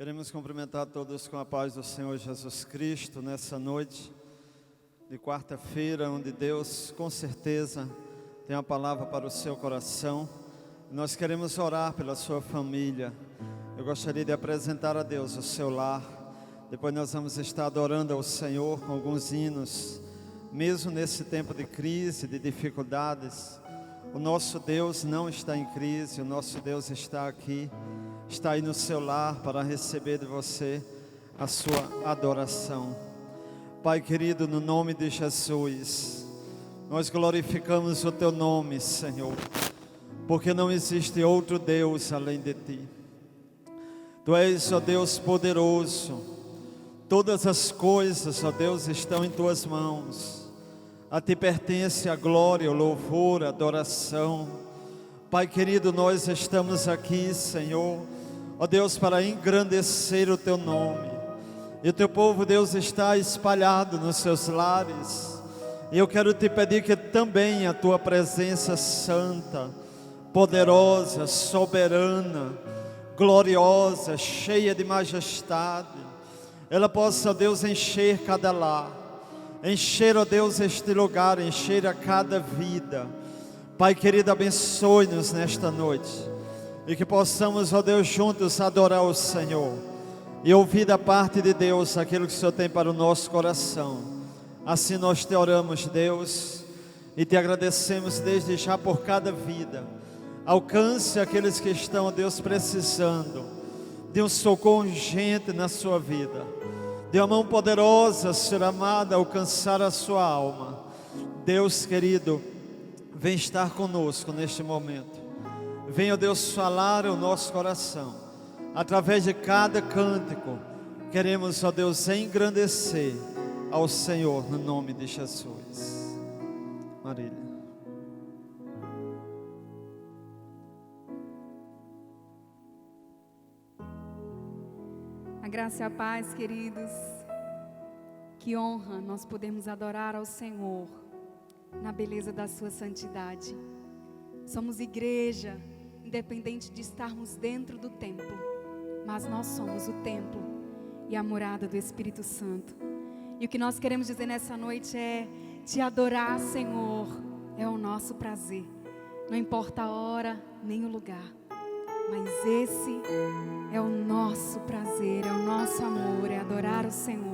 Queremos cumprimentar todos com a paz do Senhor Jesus Cristo nessa noite de quarta-feira, onde Deus com certeza tem uma palavra para o seu coração. Nós queremos orar pela sua família. Eu gostaria de apresentar a Deus o seu lar. Depois nós vamos estar adorando ao Senhor com alguns hinos. Mesmo nesse tempo de crise, de dificuldades, o nosso Deus não está em crise, o nosso Deus está aqui. Está aí no seu lar para receber de você a sua adoração. Pai querido, no nome de Jesus, nós glorificamos o teu nome, Senhor, porque não existe outro Deus além de ti. Tu és, ó Deus poderoso, todas as coisas, ó Deus, estão em tuas mãos. A ti pertence a glória, o louvor, a adoração. Pai querido, nós estamos aqui, Senhor, ó Deus, para engrandecer o teu nome. E o teu povo, Deus, está espalhado nos seus lares. E eu quero te pedir que também a tua presença santa, poderosa, soberana, gloriosa, cheia de majestade, ela possa, ó Deus, encher cada lar, encher, ó Deus, este lugar, encher a cada vida. Pai querido, abençoe-nos nesta noite. E que possamos, ó Deus, juntos adorar o Senhor e ouvir da parte de Deus aquilo que o Senhor tem para o nosso coração. Assim nós te oramos, Deus, e te agradecemos desde já por cada vida. Alcance aqueles que estão, ó Deus, precisando de um socorro urgente na sua vida, de uma mão poderosa, Senhor amado, alcançar a sua alma. Deus querido, vem estar conosco neste momento. Venha, Deus, falar ao nosso coração. Através de cada cântico, queremos, ó Deus, engrandecer ao Senhor, no nome de Jesus. Marília. A graça e a paz, queridos. Que honra nós podermos adorar ao Senhor na beleza da sua santidade. Somos igreja, independente de estarmos dentro do templo, mas nós somos o templo e a morada do Espírito Santo. E o que nós queremos dizer nessa noite é: te adorar, Senhor, é o nosso prazer. Não importa a hora nem o lugar, mas esse é o nosso prazer, é o nosso amor, é adorar o Senhor.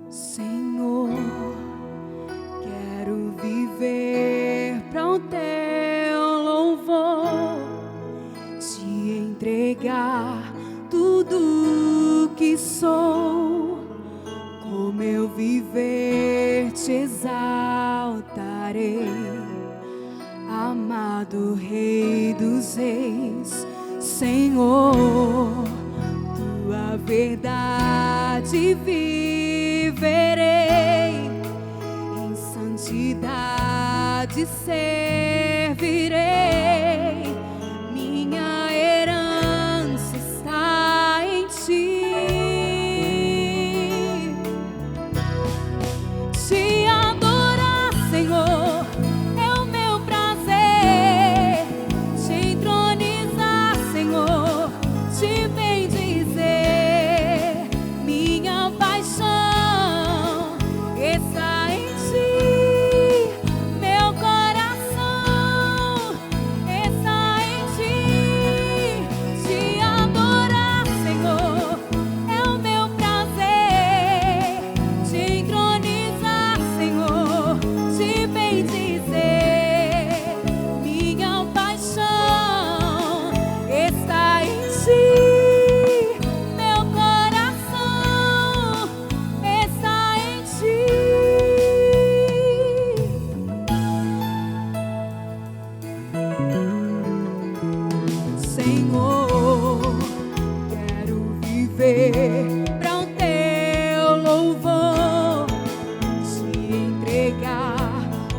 Senhor, quero viver para o teu louvor, te entregar tudo que sou. Como eu viver, te exaltarei, amado Rei dos Reis. Senhor, tua verdade viverei, em santidade servirei. Minha herança está em ti. Te adorar, Senhor, é o meu prazer. Te entronizar, Senhor, te bendizer. Minha paixão está em ti. Meu coração está em ti. Te adorar, Senhor, é o meu prazer. Te entronizar, Senhor, te bendizer. Minha paixão está em ti. Meu coração está em ti. Senhor, quero viver para o teu louvor, te entregar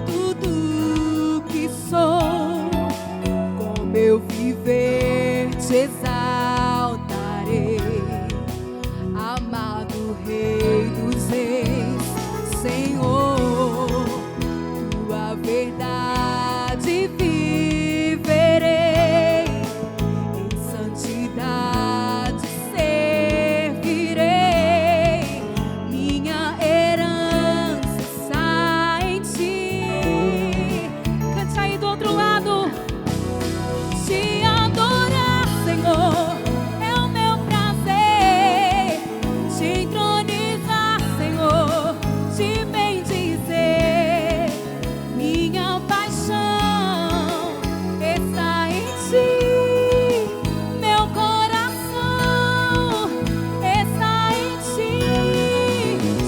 tudo que sou. Como eu viver, te exaltarei, amado Rei dos Reis, Senhor, tua verdade viverei, em santidade servirei, minha herança está em ti. Cante aí do outro lado. Te adorar, Senhor, é o meu prazer. Te entronizar, Senhor, te bendizer. Minha paixão está em ti. Meu coração está em ti.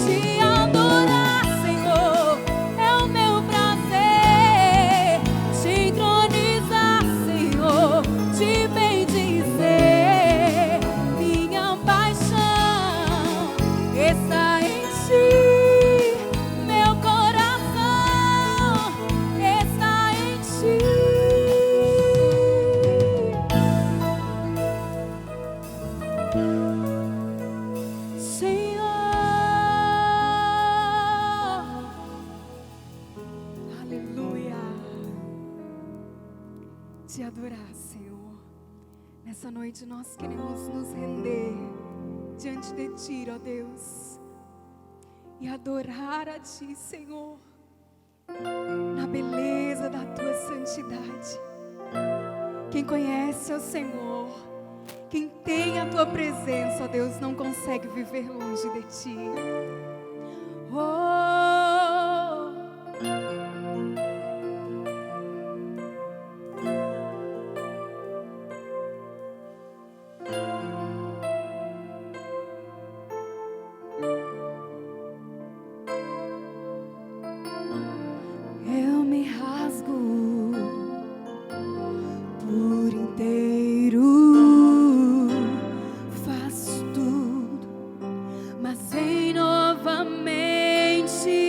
Te adorar, Senhor, é o meu prazer. Te entronizar, Senhor, te bendizer. Minha paixão está em ti. Meu coração está em ti. Senhor, aleluia. Te adorar, Senhor. Nessa noite nós queremos nos render diante de Ti, ó Deus, e adorar a Ti, Senhor, na beleza da Tua santidade. Quem conhece o Senhor, quem tem a Tua presença, ó Deus, não consegue viver longe de Ti. Oh, eu me rasgo por inteiro, faço tudo, mas vem novamente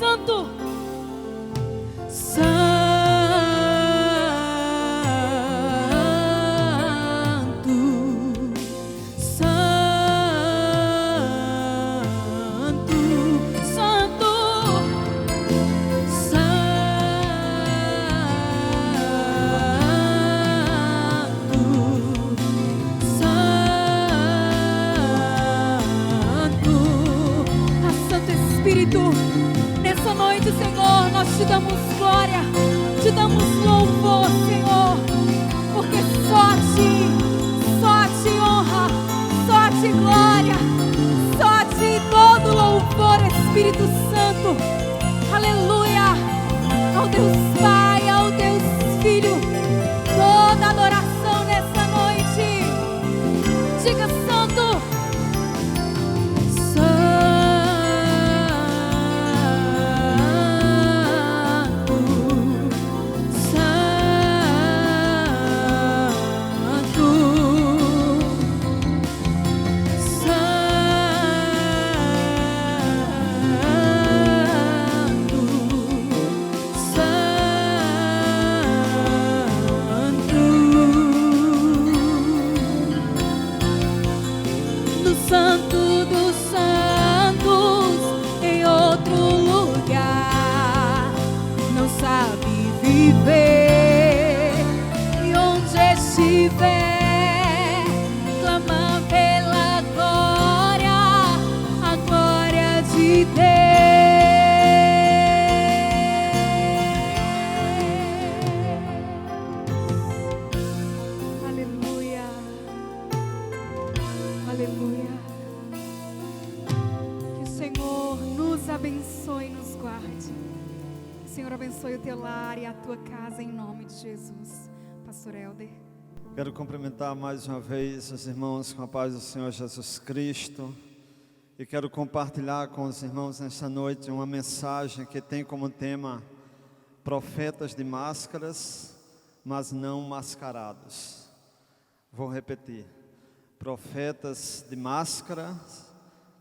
Santo. Nessa noite, Senhor, nós te damos glória, te damos louvor, Senhor, porque só te honra, só te glória, só te todo louvor, Espírito Santo. Aleluia, ao Deus Pai, ao Deus Filho, toda adoração nessa noite. Diga, Santo. Santo dos santos, em outro lugar, não sabe viver, e onde estiver, clama pela glória, a glória de Deus. Aleluia, aleluia. Senhor, nos abençoe e nos guarde. Senhor, abençoe o teu lar e a tua casa em nome de Jesus. Pastor Helder. Quero cumprimentar mais uma vez os irmãos com a paz do Senhor Jesus Cristo. E quero compartilhar com os irmãos nesta noite uma mensagem que tem como tema profetas de máscaras, mas não mascarados. Vou repetir. Profetas de máscaras,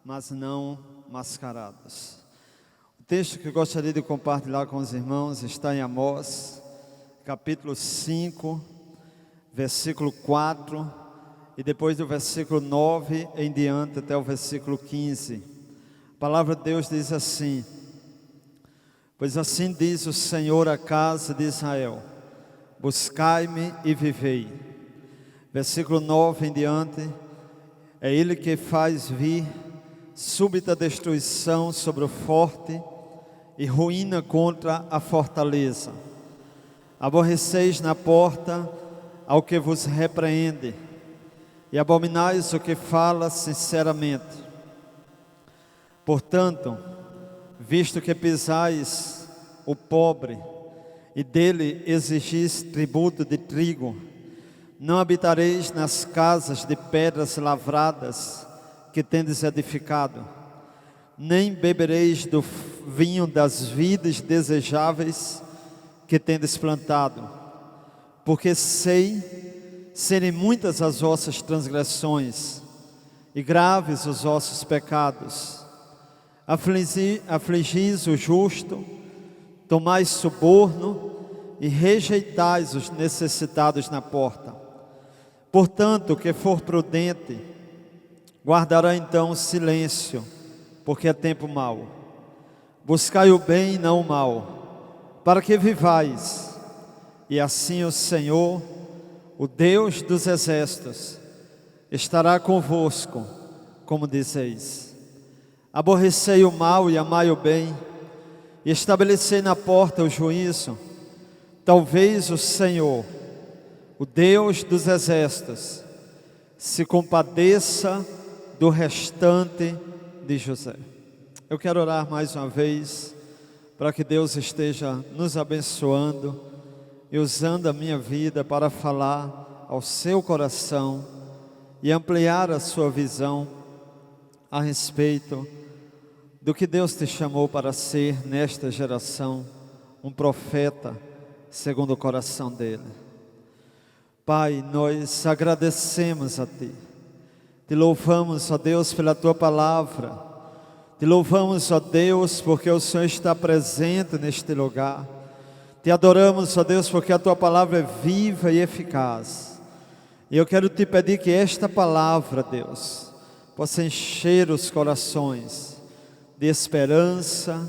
mas não mascarados. O texto que eu gostaria de compartilhar com os irmãos está em Amós, capítulo 5, versículo 4, e depois do versículo 9 em diante até o versículo 15. A palavra de Deus diz assim: pois assim diz o Senhor à casa de Israel: buscai-me e vivei. Versículo 9 em diante: é Ele que faz vir súbita destruição sobre o forte e ruína contra a fortaleza. Aborreceis na porta ao que vos repreende, e abominais o que fala sinceramente. Portanto, visto que pisais o pobre, e dele exigis tributo de trigo, não habitareis nas casas de pedras lavradas que tendes edificado, nem bebereis do vinho das vides desejáveis que tendes plantado, porque sei serem muitas as vossas transgressões e graves os vossos pecados. Afligis o justo, tomais suborno e rejeitais os necessitados na porta. Portanto, o que for prudente guardará então silêncio, porque é tempo mau. Buscai o bem e não o mal, para que vivais. E assim o Senhor, o Deus dos exércitos, estará convosco, como dizeis. Aborrecei o mal e amai o bem, e estabelecei na porta o juízo. Talvez o Senhor, o Deus dos exércitos, se compadeça do restante de José. Eu quero orar mais uma vez para que Deus esteja nos abençoando e usando a minha vida para falar ao seu coração e ampliar a sua visão a respeito do que Deus te chamou para ser nesta geração, um profeta segundo o coração dele. Pai, nós agradecemos a Ti, Te louvamos, ó Deus, pela Tua palavra. Te louvamos, ó Deus, porque o Senhor está presente neste lugar. Te adoramos, ó Deus, porque a Tua palavra é viva e eficaz. E eu quero te pedir que esta palavra, Deus, possa encher os corações de esperança,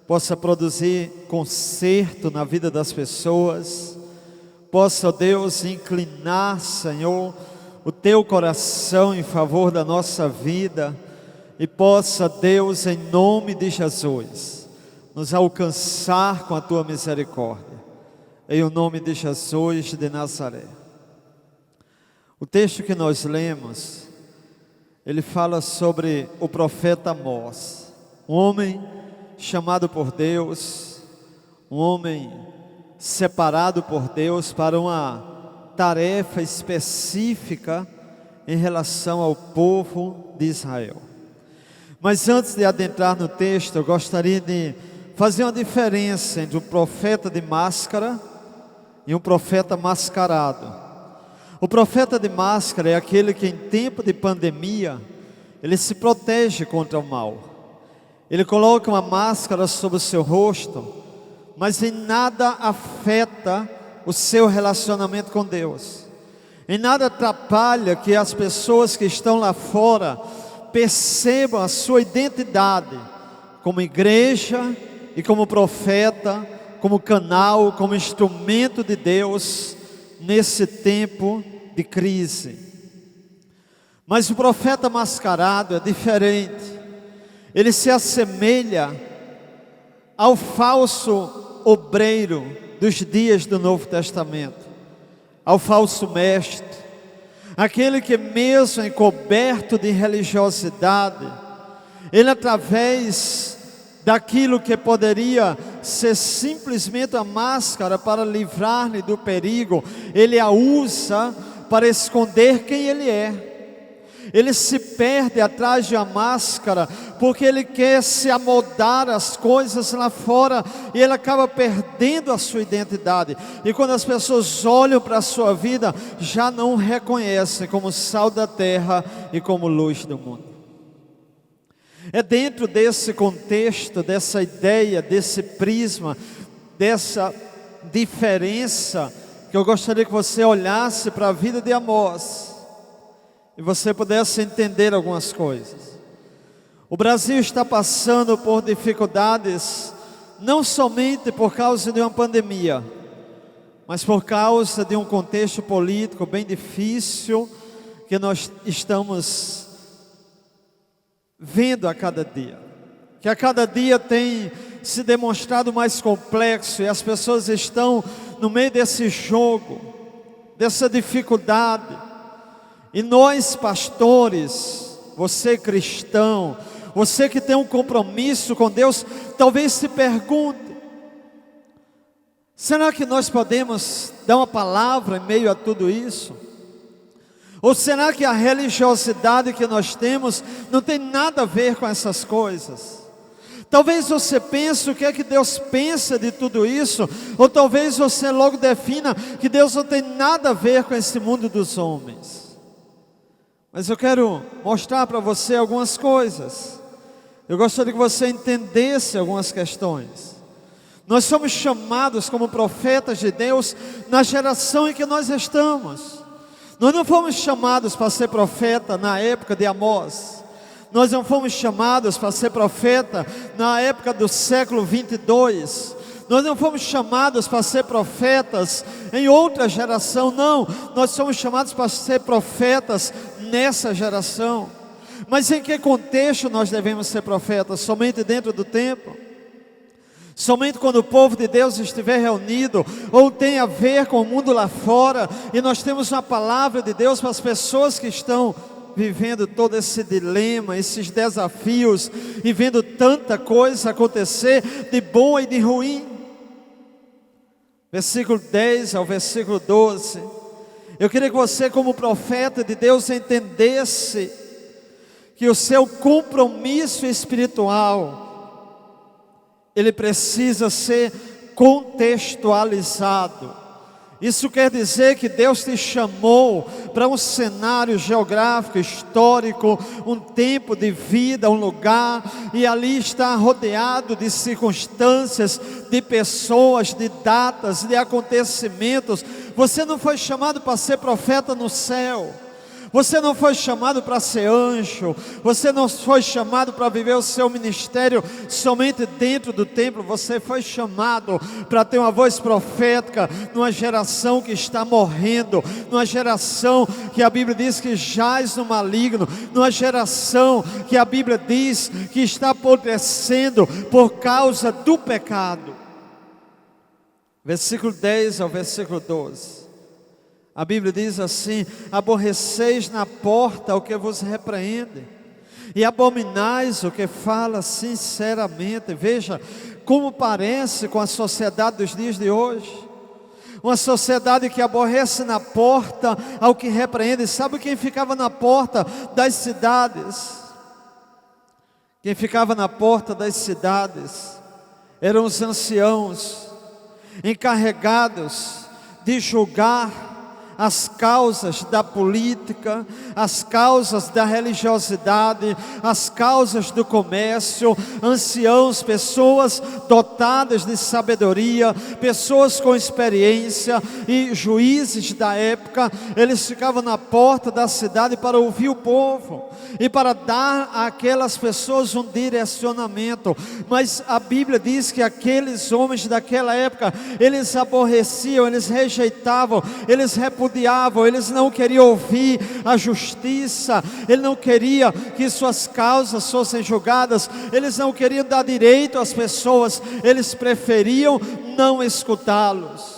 possa produzir conserto na vida das pessoas, possa, ó Deus, inclinar, Senhor, o Teu coração em favor da nossa vida, e possa, Deus, em nome de Jesus, nos alcançar com a Tua misericórdia, em o nome de Jesus de Nazaré. O texto que nós lemos, ele fala sobre o profeta Amós, um homem chamado por Deus, um homem separado por Deus para uma tarefa específica em relação ao povo de Israel. Mas antes de adentrar no texto, eu gostaria de fazer uma diferença entre um profeta de máscara e um profeta mascarado. O profeta de máscara é aquele que em tempo de pandemia, ele se protege contra o mal. Ele coloca uma máscara sobre o seu rosto, mas em nada afeta o seu relacionamento com Deus. Em nada atrapalha que as pessoas que estão lá fora percebam a sua identidade como igreja e como profeta, como canal, como instrumento de Deus nesse tempo de crise. Mas o profeta mascarado é diferente. Ele se assemelha ao falso obreiro dos dias do Novo Testamento, ao falso mestre, aquele que mesmo encoberto de religiosidade, ele através daquilo que poderia ser simplesmente a máscara para livrar-lhe do perigo, ele a usa para esconder quem ele é. Ele se perde atrás de uma máscara, porque ele quer se amoldar às coisas lá fora, e ele acaba perdendo a sua identidade. E quando as pessoas olham para a sua vida, já não o reconhecem como sal da terra e como luz do mundo. É dentro desse contexto, dessa ideia, desse prisma, dessa diferença, que eu gostaria que você olhasse para a vida de Amós e você pudesse entender algumas coisas. O Brasil está passando por dificuldades, não somente por causa de uma pandemia, mas por causa de um contexto político bem difícil, que nós estamos vendo a cada dia, que a cada dia tem se demonstrado mais complexo, e as pessoas estão no meio desse jogo, dessa dificuldade. E nós pastores, você cristão, você que tem um compromisso com Deus, talvez se pergunte: será que nós podemos dar uma palavra em meio a tudo isso? Ou será que a religiosidade que nós temos não tem nada a ver com essas coisas? Talvez você pense o que é que Deus pensa de tudo isso, ou talvez você logo defina que Deus não tem nada a ver com esse mundo dos homens. Mas eu quero mostrar para você algumas coisas. Eu gostaria que você entendesse algumas questões. Nós somos chamados como profetas de Deus na geração em que nós estamos. Nós não fomos chamados para ser profeta na época de Amós. Nós não fomos chamados para ser profeta na época do século 22. Nós não fomos chamados para ser profetas em outra geração, não. Nós somos chamados para ser profetas nessa geração. Mas em que contexto nós devemos ser profetas? Somente dentro do templo? Somente quando o povo de Deus estiver reunido? Ou tem a ver com o mundo lá fora, e nós temos uma palavra de Deus para as pessoas que estão vivendo todo esse dilema, esses desafios, e vendo tanta coisa acontecer de bom e de ruim? Versículo 10 ao versículo 12, eu queria que você, como profeta de Deus, entendesse que o seu compromisso espiritual, ele precisa ser contextualizado, Isso quer dizer que Deus te chamou para um cenário geográfico, histórico, um tempo de vida, um lugar, e ali está rodeado de circunstâncias, de pessoas, de datas, de acontecimentos. Você não foi chamado para ser profeta no céu. Você não foi chamado para ser anjo, você não foi chamado para viver o seu ministério somente dentro do templo. Você foi chamado para ter uma voz profética numa geração que está morrendo, numa geração que a Bíblia diz que jaz no maligno, numa geração que a Bíblia diz que está apodrecendo por causa do pecado. Versículo 10 ao versículo 12. A Bíblia diz assim: aborreceis na porta o que vos repreende, e abominais o que fala sinceramente. Veja como parece com a sociedade dos dias de hoje. Uma sociedade que aborrece na porta ao que repreende. Sabe quem ficava na porta das cidades? Quem ficava na porta das cidades eram os anciãos, encarregados de julgar as causas da política, as causas da religiosidade, as causas do comércio. Anciãos, pessoas dotadas de sabedoria, pessoas com experiência, e juízes da época, eles ficavam na porta da cidade para ouvir o povo e para dar àquelas pessoas um direcionamento. Mas a Bíblia diz que aqueles homens daquela época, eles aborreciam, eles rejeitavam, eles repudiavam, eles não queriam ouvir a justiça, eles não queriam que suas causas fossem julgadas, eles não queriam dar direito às pessoas, eles preferiam não escutá-los.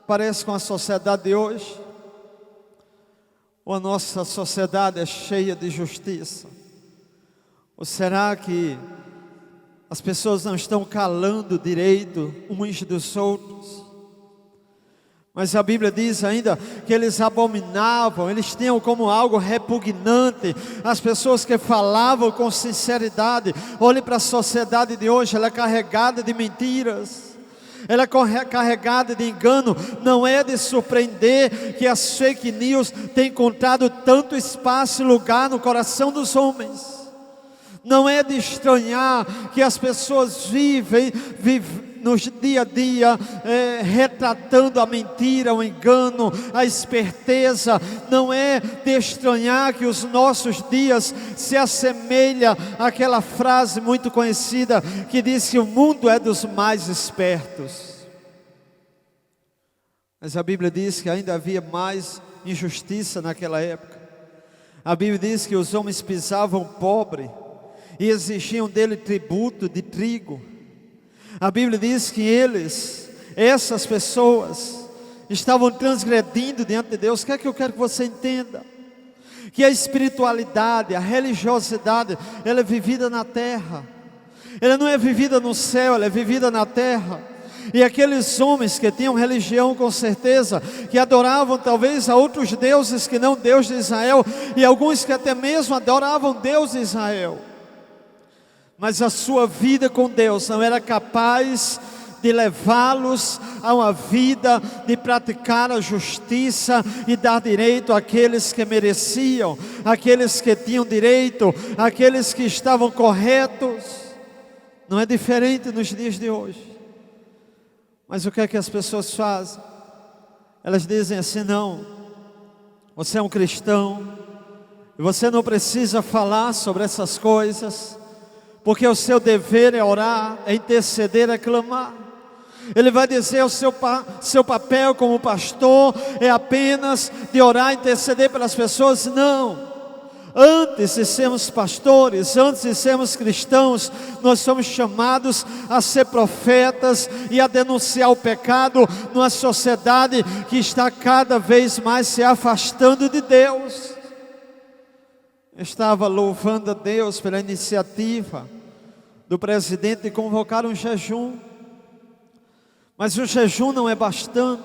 Parece com a sociedade de hoje. Ou a nossa sociedade é cheia de justiça? Ou será que as pessoas não estão calando direito uns dos outros? Mas a Bíblia diz ainda que eles abominavam, eles tinham como algo repugnante as pessoas que falavam com sinceridade. Olhe para a sociedade de hoje, ela é carregada de mentiras, ela é carregada de engano. Não é de surpreender que as fake news têm encontrado tanto espaço e lugar no coração dos homens. Não é de estranhar que as pessoas vivem no dia a dia, retratando a mentira, o engano, a esperteza. Não é de estranhar que os nossos dias se assemelham àquela frase muito conhecida que diz que o mundo é dos mais espertos. Mas a Bíblia diz que ainda havia mais injustiça naquela época. A Bíblia diz que os homens pisavam o pobre e exigiam dele tributo de trigo. A Bíblia diz que essas pessoas, estavam transgredindo diante de Deus. O que é que eu quero que você entenda? Que a espiritualidade, a religiosidade, ela é vivida na terra. Ela não é vivida no céu, ela é vivida na terra. E aqueles homens que tinham religião, com certeza, que adoravam talvez a outros deuses que não Deus de Israel, e alguns que até mesmo adoravam Deus de Israel, mas a sua vida com Deus não era capaz de levá-los a uma vida de praticar a justiça e dar direito àqueles que mereciam, àqueles que tinham direito, àqueles que estavam corretos. Não é diferente nos dias de hoje. Mas o que é que as pessoas fazem? Elas dizem assim: não, você é um cristão e você não precisa falar sobre essas coisas, porque o seu dever é orar, é interceder, é clamar. Ele vai dizer: o seu papel como pastor é apenas de orar, interceder pelas pessoas. Não, antes de sermos pastores, antes de sermos cristãos, nós somos chamados a ser profetas e a denunciar o pecado numa sociedade que está cada vez mais se afastando de Deus. Eu estava louvando a Deus pela iniciativa do presidente de convocar um jejum, mas o jejum não é bastante,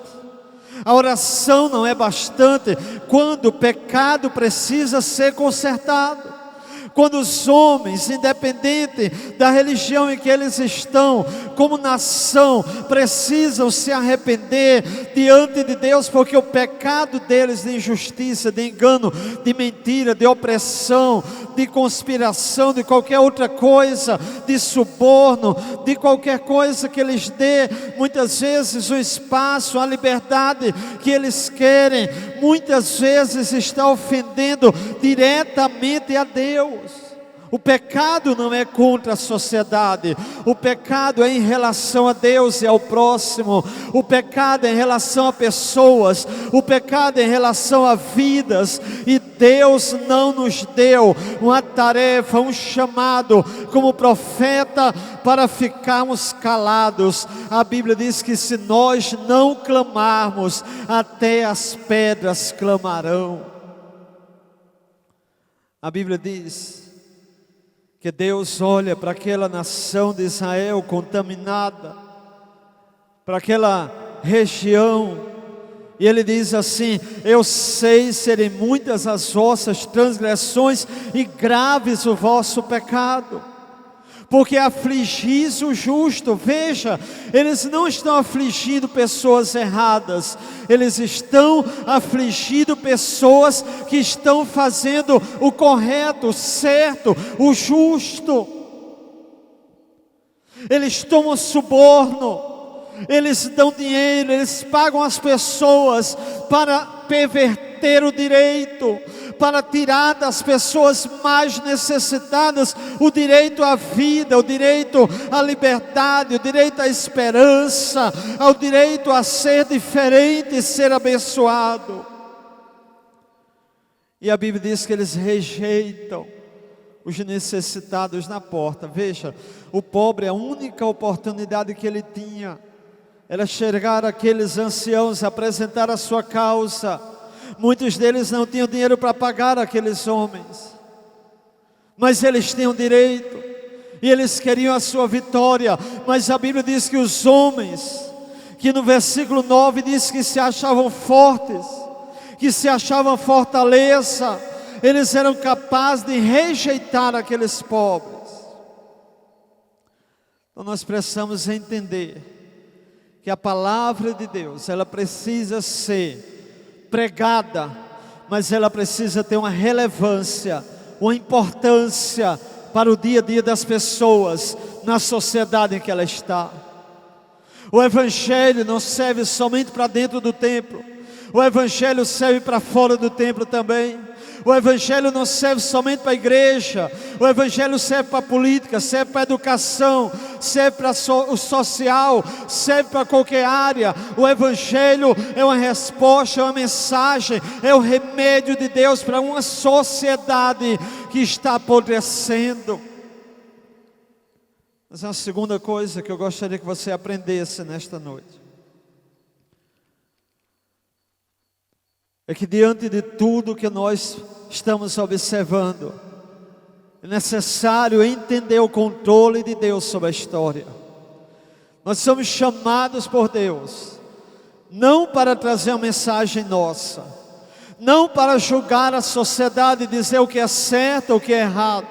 a oração não é bastante, quando o pecado precisa ser consertado. Quando os homens, independente da religião em que eles estão, como nação, precisam se arrepender diante de Deus, porque o pecado deles de injustiça, de engano, de mentira, de opressão, de conspiração, de qualquer outra coisa, de suborno, de qualquer coisa que eles dê, muitas vezes o espaço, a liberdade que eles querem, muitas vezes está ofendendo diretamente a Deus. O pecado não é contra a sociedade, o pecado é em relação a Deus e ao próximo, o pecado é em relação a pessoas, o pecado é em relação a vidas, e Deus não nos deu uma tarefa, um chamado como profeta para ficarmos calados. A Bíblia diz que se nós não clamarmos, até as pedras clamarão. A Bíblia diz que Deus olha para aquela nação de Israel contaminada, para aquela região, e Ele diz assim: eu sei serem muitas as vossas transgressões e graves o vosso pecado, porque afligis o justo. Veja, eles não estão afligindo pessoas erradas, eles estão afligindo pessoas que estão fazendo o correto, o certo, o justo. Eles tomam suborno, eles dão dinheiro, eles pagam as pessoas para perverter o direito, para tirar das pessoas mais necessitadas o direito à vida, o direito à liberdade, o direito à esperança, ao direito a ser diferente e ser abençoado. E a Bíblia diz que eles rejeitam os necessitados na porta. Veja, o pobre, a única oportunidade que ele tinha era chegar àqueles anciãos, apresentar a sua causa. Muitos deles não tinham dinheiro para pagar aqueles homens, mas eles tinham direito, e eles queriam a sua vitória. Mas a Bíblia diz que os homens, que no versículo 9 diz que se achavam fortes, que se achavam fortaleza, eles eram capazes de rejeitar aqueles pobres. Então nós precisamos entender que a palavra de Deus, ela precisa ser pregada, mas ela precisa ter uma relevância, uma importância para o dia a dia das pessoas, na sociedade em que ela está. O Evangelho não serve somente para dentro do templo, o Evangelho serve para fora do templo também. O Evangelho não serve somente para a igreja, o Evangelho serve para a política, serve para a educação, serve para o social, serve para qualquer área. O Evangelho é uma resposta, é uma mensagem, é o remédio de Deus para uma sociedade que está apodrecendo. Mas a segunda coisa que eu gostaria que você aprendesse nesta noite é que diante de tudo que nós estamos observando, é necessário entender o controle de Deus sobre a história. Nós somos chamados por Deus, não para trazer uma mensagem nossa, não para julgar a sociedade e dizer o que é certo ou o que é errado,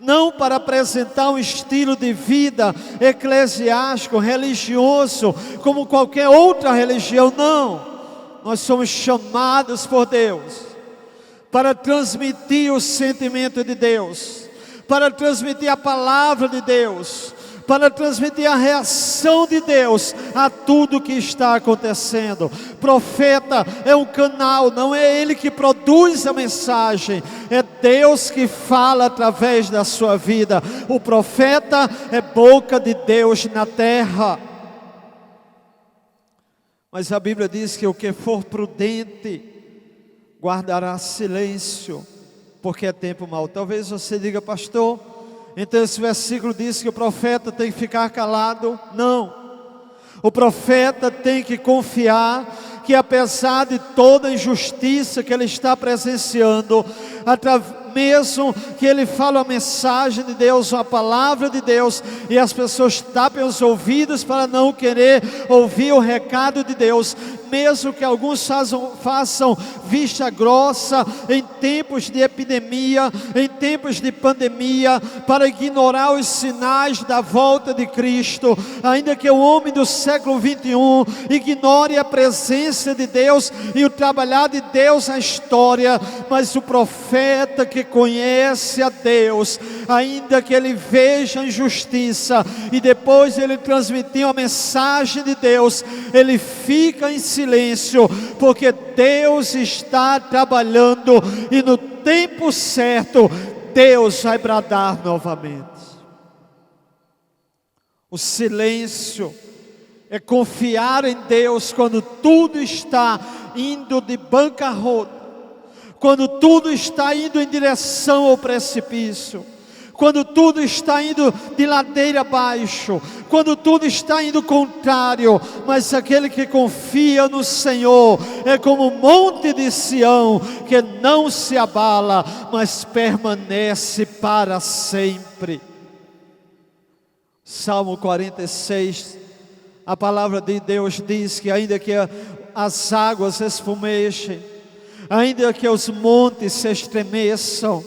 não para apresentar um estilo de vida eclesiástico, religioso, como qualquer outra religião, não. Nós somos chamados por Deus para transmitir o sentimento de Deus, para transmitir a palavra de Deus, para transmitir a reação de Deus a tudo que está acontecendo. Profeta é um canal, não é ele que produz a mensagem, é Deus que fala através da sua vida. O profeta é boca de Deus na terra. Mas a Bíblia diz que o que for prudente guardará silêncio, porque é tempo mau. Talvez você diga: pastor, então esse versículo diz que o profeta tem que ficar calado. Não, o profeta tem que confiar que apesar de toda a injustiça que ele está presenciando, mesmo que ele fale a mensagem de Deus, a palavra de Deus, e as pessoas tapem os ouvidos para não querer ouvir o recado de Deus, mesmo que alguns façam vista grossa em tempos de epidemia, em tempos de pandemia, para ignorar os sinais da volta de Cristo, ainda que o homem do século 21 ignore a presença de Deus e o trabalhar de Deus na história, mas o profeta que conhece a Deus, ainda que ele veja a injustiça e depois ele transmitir a mensagem de Deus, ele fica em silêncio, porque Deus está trabalhando e no tempo certo Deus vai bradar novamente. O silêncio é confiar em Deus quando tudo está indo de bancarrota, quando tudo está indo em direção ao precipício, quando tudo está indo de ladeira abaixo, quando tudo está indo contrário, mas aquele que confia no Senhor é como o monte de Sião, que não se abala, mas permanece para sempre. Salmo 46, a palavra de Deus diz que ainda que as águas espumecem, ainda que os montes se estremeçam,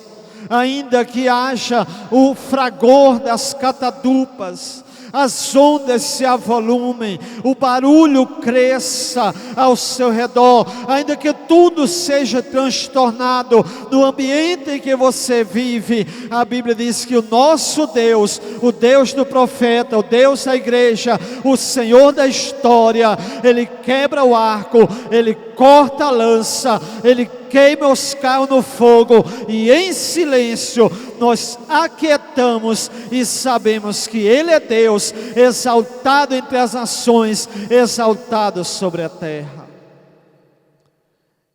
ainda que haja o fragor das catadupas, as ondas se avolumem, o barulho cresça ao seu redor, ainda que tudo seja transtornado no ambiente em que você vive, a Bíblia diz que o nosso Deus, o Deus do profeta, o Deus da igreja, o Senhor da história, Ele quebra o arco, Ele corta a lança, Ele queima os carros no fogo, e em silêncio nós aquietamos e sabemos que Ele é Deus, exaltado entre as nações, exaltado sobre a terra.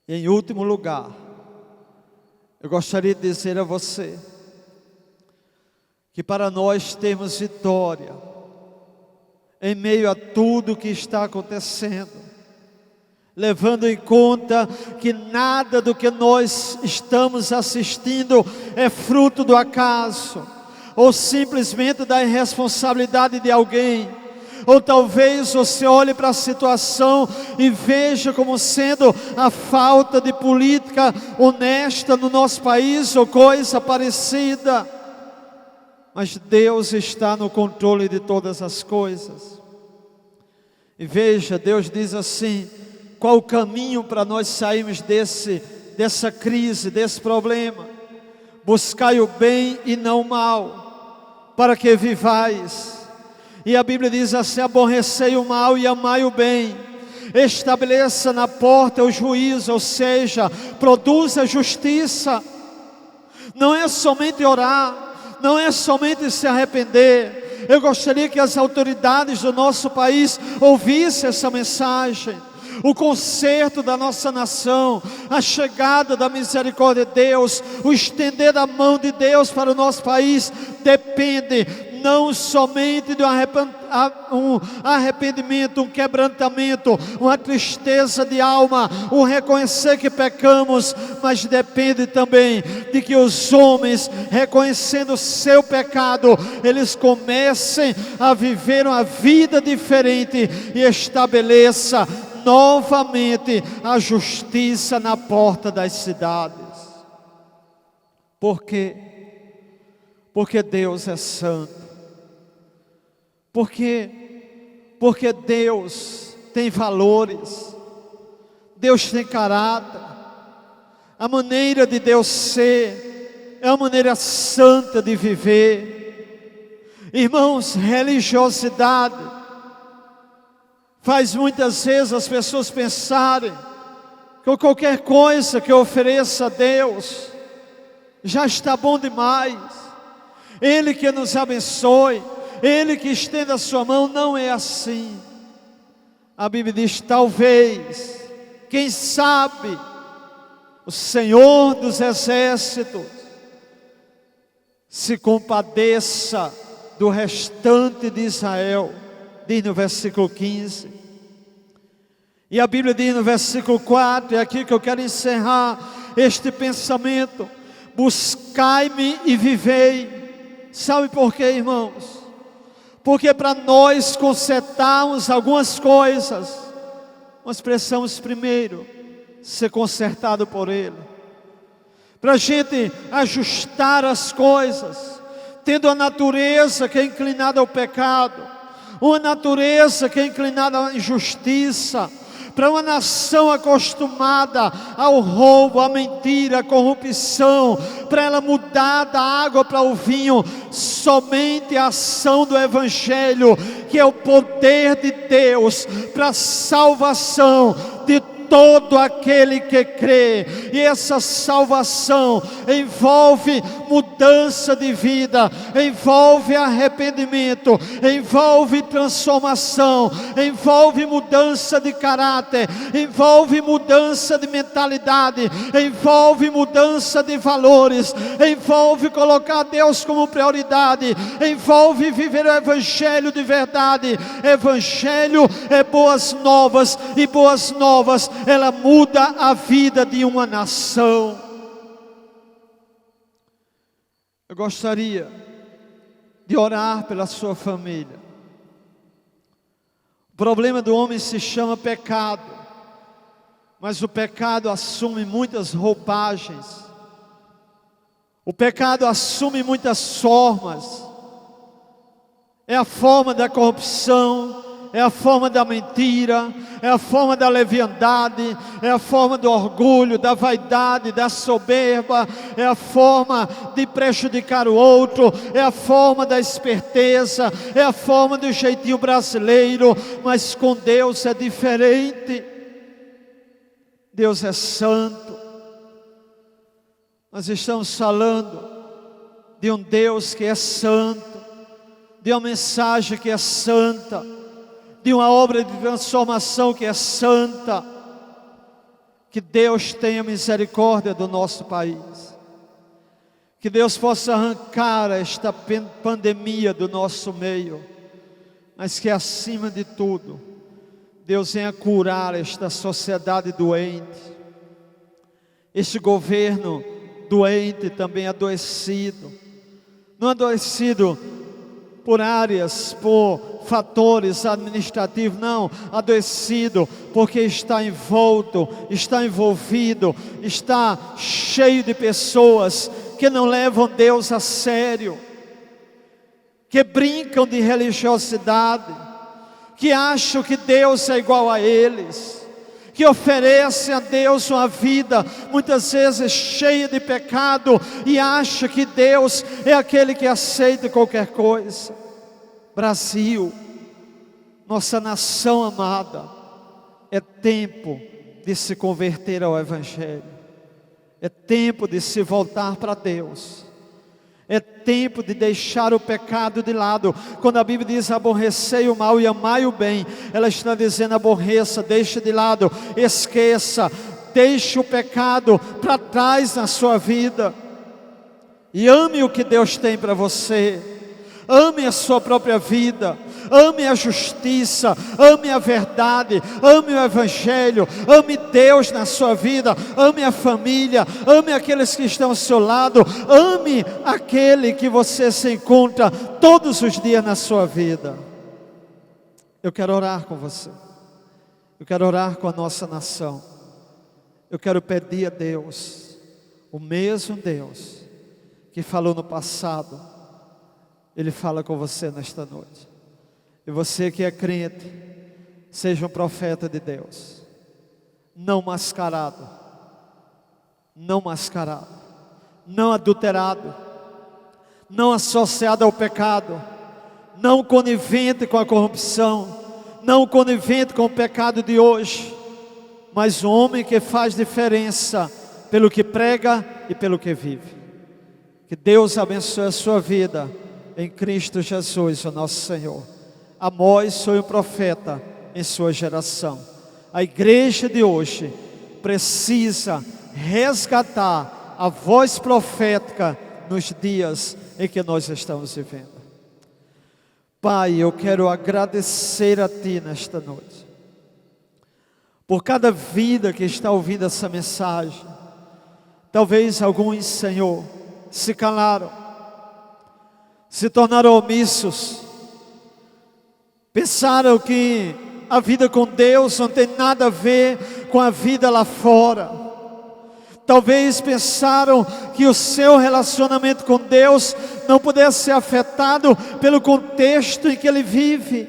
E em último lugar, eu gostaria de dizer a você, que para nós termos vitória, em meio a tudo que está acontecendo, levando em conta que nada do que nós estamos assistindo é fruto do acaso, ou simplesmente da irresponsabilidade de alguém, ou talvez você olhe para a situação e veja como sendo a falta de política honesta no nosso país, ou coisa parecida, mas Deus está no controle de todas as coisas. E veja, Deus diz assim: qual o caminho para nós sairmos dessa crise, desse problema? Buscai o bem e não o mal, para que vivais. E a Bíblia diz assim: aborrecei o mal e amai o bem. Estabeleça na porta o juízo, ou seja, produza justiça. Não é somente orar, não é somente se arrepender. Eu gostaria que as autoridades do nosso país ouvissem essa mensagem. O conserto da nossa nação, a chegada da misericórdia de Deus, o estender da mão de Deus para o nosso país, depende não somente de um arrependimento, um quebrantamento, uma tristeza de alma, um reconhecer que pecamos, mas depende também de que os homens, reconhecendo o seu pecado, eles comecem a viver uma vida diferente e estabeleça novamente a justiça na porta das cidades. Por quê? Porque Deus é santo. Porque Deus tem valores, Deus tem caráter. A maneira de Deus ser é uma maneira santa de viver. Irmãos, religiosidade faz muitas vezes as pessoas pensarem que qualquer coisa que eu ofereça a Deus já está bom demais. Ele que nos abençoe, Ele que estenda a sua mão. Não é assim. A Bíblia diz: talvez, quem sabe, o Senhor dos exércitos se compadeça do restante de Israel. Diz no versículo 15. E a Bíblia diz no versículo 4, é aqui que eu quero encerrar este pensamento: buscai-me e vivei. Sabe por quê, irmãos? Porque para nós consertarmos algumas coisas, nós precisamos primeiro ser consertado por Ele. Para a gente ajustar as coisas, tendo a natureza que é inclinada ao pecado, uma natureza que é inclinada à injustiça, para uma nação acostumada ao roubo, à mentira, à corrupção, para ela mudar da água para o vinho, somente a ação do Evangelho, que é o poder de Deus para a salvação de todo aquele que crê. E essa salvação envolve mudança de vida, envolve arrependimento, envolve transformação, envolve mudança de caráter, envolve mudança de mentalidade, envolve mudança de valores, envolve colocar Deus como prioridade, envolve viver o Evangelho de verdade. Evangelho é boas novas, e boas novas, ela muda a vida de uma nação. Eu gostaria de orar pela sua família. O problema do homem se chama pecado, mas o pecado assume muitas roupagens. O pecado assume muitas formas. É a forma da corrupção, é a forma da mentira, é a forma da leviandade, é a forma do orgulho, da vaidade, da soberba, é a forma de prejudicar o outro, é a forma da esperteza, é a forma do jeitinho brasileiro. Mas com Deus é diferente. Deus é santo. Nós estamos falando de um Deus que é santo, de uma mensagem que é santa, de uma obra de transformação que é santa. Que Deus tenha misericórdia do nosso país, que Deus possa arrancar esta pandemia do nosso meio, mas que acima de tudo, Deus venha curar esta sociedade doente, este governo doente, também adoecido, não adoecido por áreas, por fatores administrativos, não, adoecido porque está envolto, está envolvido, está cheio de pessoas que não levam Deus a sério, que brincam de religiosidade, que acham que Deus é igual a eles, que oferecem a Deus uma vida muitas vezes cheia de pecado e acham que Deus é aquele que aceita qualquer coisa. Brasil, nossa nação amada, é tempo de se converter ao Evangelho, é tempo de se voltar para Deus, é tempo de deixar o pecado de lado. Quando a Bíblia diz aborrecei o mal e amai o bem, ela está dizendo aborreça, deixe de lado, esqueça, deixe o pecado para trás na sua vida e ame o que Deus tem para você. Ame a sua própria vida, ame a justiça, ame a verdade, ame o Evangelho, ame Deus na sua vida, ame a família, ame aqueles que estão ao seu lado, ame aquele que você se encontra todos os dias na sua vida. Eu quero orar com você, eu quero orar com a nossa nação, eu quero pedir a Deus, o mesmo Deus que falou no passado, Ele fala com você nesta noite. E você que é crente, seja um profeta de Deus, não mascarado, não adulterado, não associado ao pecado, não conivente com a corrupção, não conivente com o pecado de hoje, mas um homem que faz diferença pelo que prega e pelo que vive. Que Deus abençoe a sua vida em Cristo Jesus, o nosso Senhor. Amós foi um profeta em sua geração. A igreja de hoje precisa resgatar a voz profética nos dias em que nós estamos vivendo. Pai, eu quero agradecer a Ti nesta noite, por cada vida que está ouvindo essa mensagem, Talvez alguns, Senhor, se calaram, se tornaram omissos, pensaram que a vida com Deus não tem nada a ver com a vida lá fora. Talvez pensaram que o seu relacionamento com Deus não pudesse ser afetado pelo contexto em que ele vive.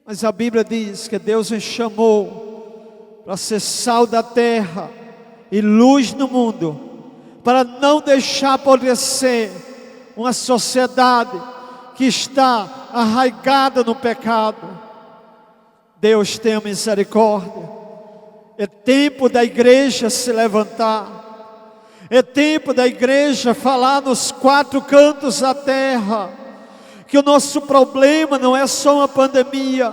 Mas a Bíblia diz que Deus nos chamou para ser sal da terra e luz no mundo, para não deixar apodrecer uma sociedade que está arraigada no pecado. Deus tenha misericórdia. É tempo da igreja se levantar. É tempo da igreja falar nos quatro cantos da terra que o nosso problema não é só uma pandemia,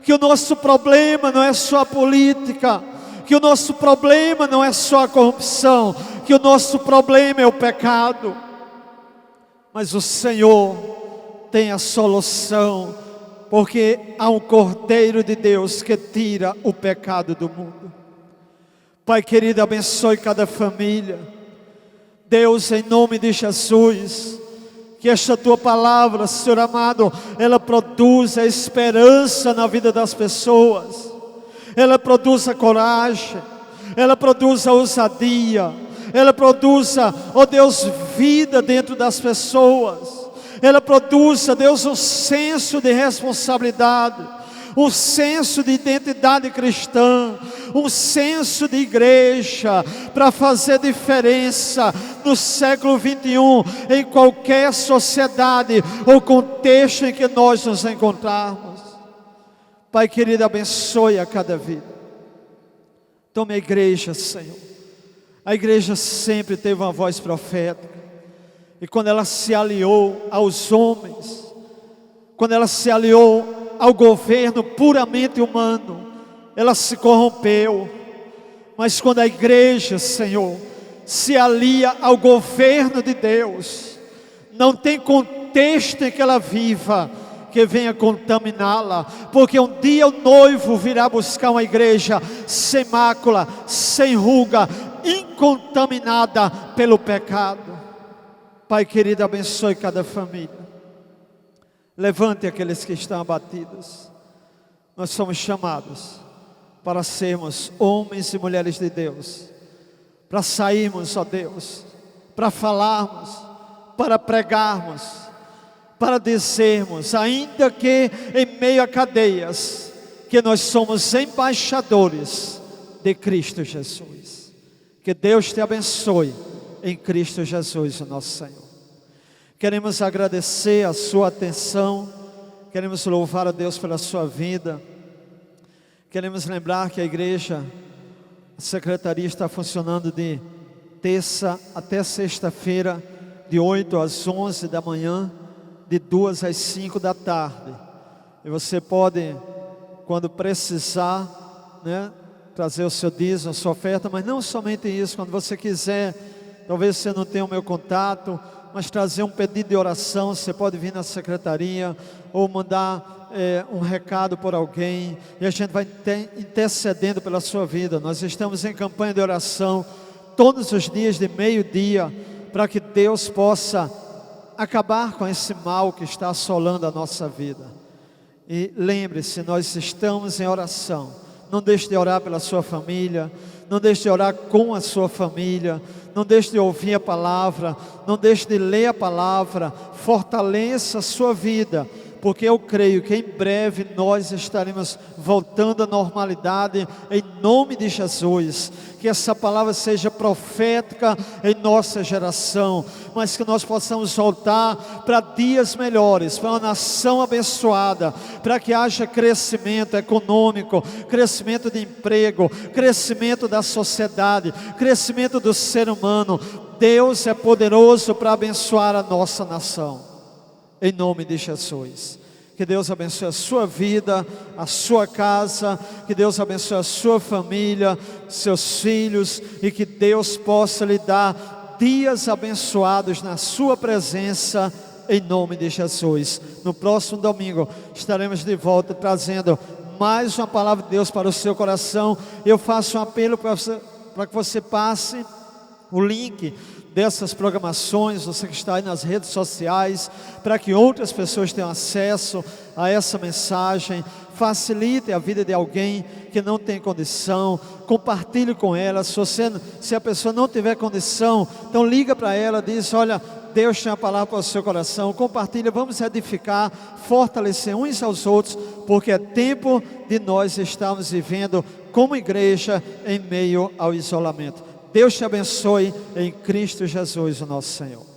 que o nosso problema não é só a política, que o nosso problema não é só a corrupção, que o nosso problema é o pecado. Mas o Senhor tem a solução, porque há um Cordeiro de Deus que tira o pecado do mundo. Pai querido, abençoe cada família. Deus, em nome de Jesus, que esta Tua palavra, Senhor amado, ela produza esperança na vida das pessoas. Ela produza coragem, ela produza ousadia, ela produza, ó Deus, vida dentro das pessoas. Ela produza, Deus, um senso de responsabilidade, um senso de identidade cristã, um senso de igreja, para fazer diferença no século 21, em qualquer sociedade ou contexto em que nós nos encontrarmos. Pai querido, abençoe a cada vida. Tome a igreja, Senhor. A igreja sempre teve uma voz profética. E quando ela se aliou aos homens, quando ela se aliou ao governo puramente humano, ela se corrompeu. Mas quando a igreja, Senhor, se alia ao governo de Deus, não tem contexto em que ela viva que venha contaminá-la, porque um dia o noivo virá buscar uma igreja sem mácula, sem ruga, incontaminada pelo pecado. Pai querido, abençoe cada família. Levante aqueles que estão abatidos. Nós somos chamados para sermos homens e mulheres de Deus, para sairmos, ó Deus, para falarmos, para pregarmos, para dizermos, ainda que em meio a cadeias, que nós somos embaixadores de Cristo Jesus. Que Deus te abençoe em Cristo Jesus, o nosso Senhor. Queremos agradecer a sua atenção, queremos louvar a Deus pela sua vida. Queremos lembrar que a igreja, a secretaria está funcionando de terça até sexta-feira, de 8 às 11 da manhã, de 2 às 5 da tarde. E você pode, quando precisar, trazer o seu dízimo, a sua oferta, mas não somente isso, quando você quiser, talvez você não tenha o meu contato, mas trazer um pedido de oração, você pode vir na secretaria, ou mandar um recado por alguém, e a gente vai intercedendo pela sua vida. Nós estamos em campanha de oração, todos os dias de meio-dia, para que Deus possa acabar com esse mal que está assolando a nossa vida. E lembre-se, nós estamos em oração. Não deixe de orar pela sua família, não deixe de orar com a sua família, não deixe de ouvir a palavra, não deixe de ler a palavra, fortaleça a sua vida, porque eu creio que em breve nós estaremos voltando à normalidade, em nome de Jesus. Que essa palavra seja profética em nossa geração, mas que nós possamos voltar para dias melhores, para uma nação abençoada, para que haja crescimento econômico, crescimento de emprego, crescimento da sociedade, crescimento do ser humano. Deus é poderoso para abençoar a nossa nação, em nome de Jesus. Que Deus abençoe a sua vida, a sua casa, que Deus abençoe a sua família, seus filhos, e que Deus possa lhe dar dias abençoados na sua presença, em nome de Jesus. No próximo domingo estaremos de volta trazendo mais uma palavra de Deus para o seu coração. Eu faço um apelo para que você passe o link dessas programações, você que está aí nas redes sociais, para que outras pessoas tenham acesso a essa mensagem. Facilite a vida de alguém que não tem condição, compartilhe com ela. Se a pessoa não tiver condição, então liga para ela, diz: olha, Deus tem a palavra para o seu coração, compartilha, vamos edificar, fortalecer uns aos outros, porque é tempo de nós estarmos vivendo como igreja em meio ao isolamento. Deus te abençoe em Cristo Jesus, o nosso Senhor.